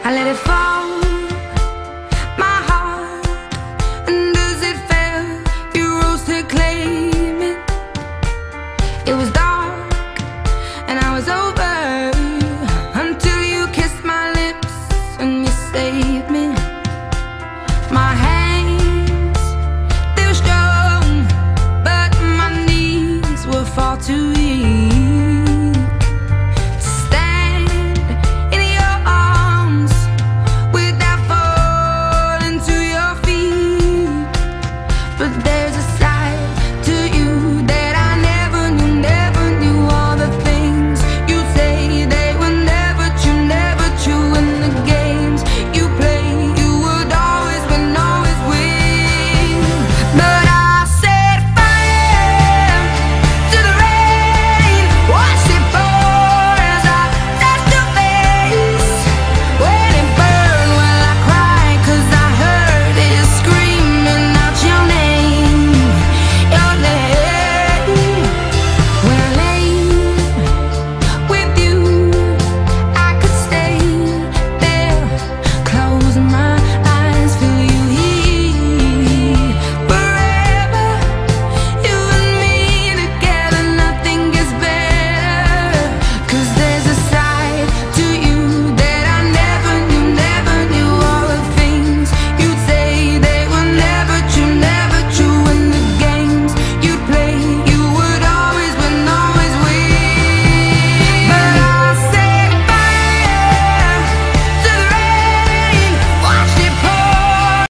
I let it fall, my heart, and as it fell, you rose to claim it. It was dark, and I was over, until you kissed my lips and you saved me. My hands, they were strong, but my knees were far too weak.